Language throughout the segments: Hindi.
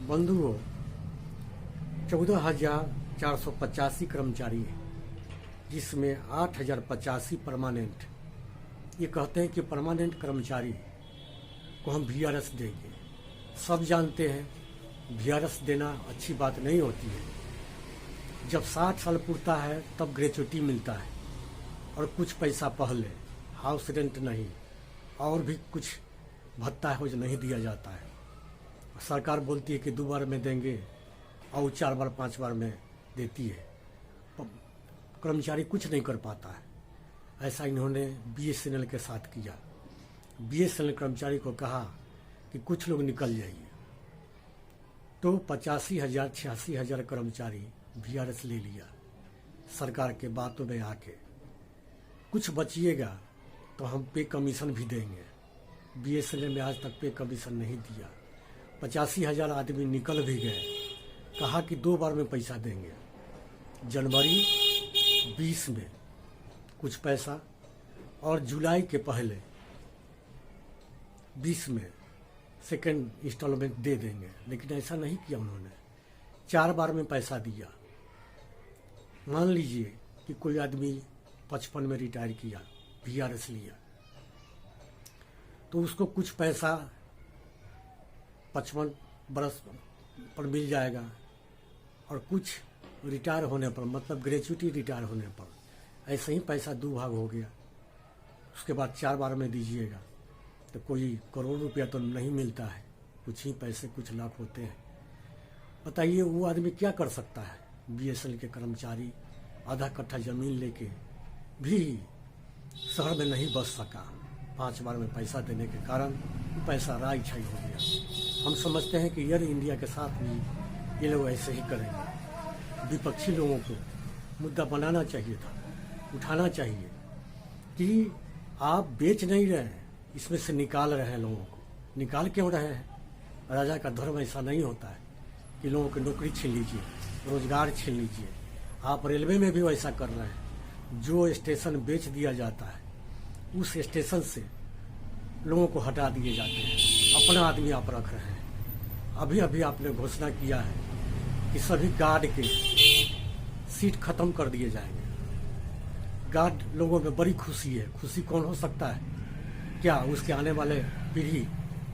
बंधुओं, 14,485 कर्मचारी हैं, जिसमें 8,085 परमानेंट। ये कहते हैं कि परमानेंट कर्मचारी को हम VRS देंगे। सब जानते हैं VRS देना अच्छी बात नहीं होती है। जब 60 साल पूरता है तब ग्रेच्युटी मिलता है और कुछ पैसा पहले, हाउस रेंट नहीं, और भी कुछ भत्ता है जो नहीं दिया जाता है। सरकार बोलती है कि 2 बार में देंगे और 4 बार 5 बार में देती है। कर्मचारी कुछ नहीं कर पाता है। ऐसा इन्होंने BSNL के साथ किया। BSNL कर्मचारी को कहा कि कुछ लोग निकल जाइए, तो 85,000 86,000 कर्मचारी VRS ले लिया। सरकार के बातों में आके कुछ बचिएगा तो हम पे कमीशन भी देंगे। BSNL में आज तक पे कमीशन नहीं दिया। 85,000 आदमी निकल भी गए। कहा कि 2 बार में पैसा देंगे। जनवरी 20 में कुछ पैसा और जुलाई के पहले 20 में सेकेंड इंस्टॉलमेंट दे देंगे, लेकिन ऐसा नहीं किया उन्होंने। 4 बार में पैसा दिया। मान लीजिए कि कोई आदमी 55 में रिटायर किया, VRS लिया, तो उसको कुछ पैसा 55 बरस पर मिल जाएगा और कुछ रिटायर होने पर, मतलब ग्रेच्युटी रिटायर होने पर। ऐसे ही पैसा 2 भाग हो गया। उसके बाद 4 बार में दीजिएगा तो कोई करोड़ रुपया तो नहीं मिलता है, कुछ ही पैसे, कुछ लाख होते हैं। बताइए वो आदमी क्या कर सकता है? BSNL के कर्मचारी आधा कट्ठा ज़मीन लेके भी शहर में नहीं बस सका। 5 बार में पैसा देने के कारण पैसा राय छाई हो गया। हम समझते हैं कि एयर इंडिया के साथ भी ये लोग ऐसे ही करेंगे। विपक्षी लोगों को मुद्दा बनाना चाहिए था, उठाना चाहिए कि आप बेच नहीं रहे हैं, इसमें से निकाल रहे हैं लोगों को। निकाल क्यों रहे हैं? राजा का धर्म ऐसा नहीं होता है कि लोगों की नौकरी छीन लीजिए, रोजगार छीन लीजिए। आप रेलवे में भी वैसा कर रहे हैं। जो स्टेशन बेच दिया जाता है उस स्टेशन से लोगों को हटा दिए जाते हैं, अपना आदमी आप रख रहे हैं। अभी अभी आपने घोषणा किया है कि सभी गार्ड के सीट खत्म कर दिए जाएंगे। गार्ड लोगों में बड़ी खुशी है। खुशी कौन हो सकता है? क्या उसके आने वाले पीढ़ी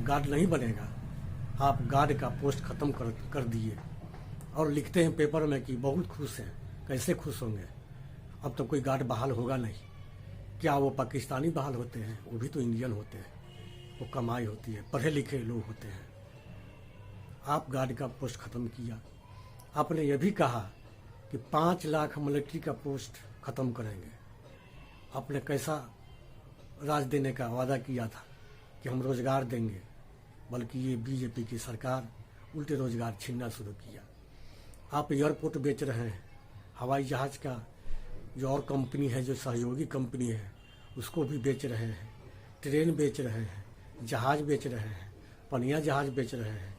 गार्ड नहीं बनेगा? आप गार्ड का पोस्ट खत्म कर दिए और लिखते हैं पेपर में कि बहुत खुश हैं। कैसे खुश होंगे? अब तो कोई गार्ड बहाल होगा नहीं। क्या वो पाकिस्तानी बहाल होते हैं? वो भी तो इंडियन होते हैं। वो कमाई होती है, पढ़े लिखे लोग होते हैं। आप गार्ड का पोस्ट खत्म किया। आपने ये भी कहा कि 5 लाख मिलिट्री का पोस्ट खत्म करेंगे। आपने कैसा राज देने का वादा किया था कि हम रोजगार देंगे, बल्कि ये BJP की सरकार उल्टे रोजगार छीनना शुरू किया। आप एयरपोर्ट बेच रहे हैं, हवाई जहाज का जो और कंपनी है, जो सहयोगी कंपनी है, उसको भी बेच रहे हैं। ट्रेन बेच रहे हैं, जहाज बेच रहे हैं, पनिया जहाज बेच रहे हैं।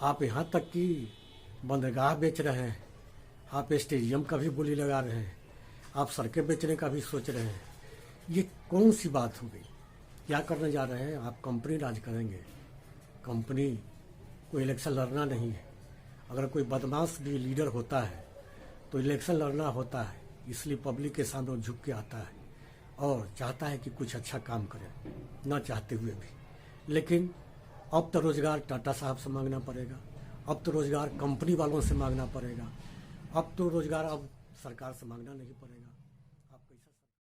आप यहाँ तक कि बंदरगाह बेच रहे हैं। आप स्टेडियम का भी बोली लगा रहे हैं। आप सड़कें बेचने का भी सोच रहे हैं। ये कौन सी बात हो गई? क्या करने जा रहे हैं? आप कंपनी राज करेंगे। कंपनी को इलेक्शन लड़ना नहीं है। अगर कोई बदमाश भी लीडर होता है तो इलेक्शन लड़ना होता है, इसलिए पब्लिक के सामने झुक के आता है और चाहता है कि कुछ अच्छा काम करे, ना चाहते हुए भी। लेकिन अब तो रोजगार टाटा साहब से मांगना पड़ेगा, अब तो रोजगार कंपनी वालों से मांगना पड़ेगा, अब तो रोजगार अब सरकार से मांगना नहीं पड़ेगा।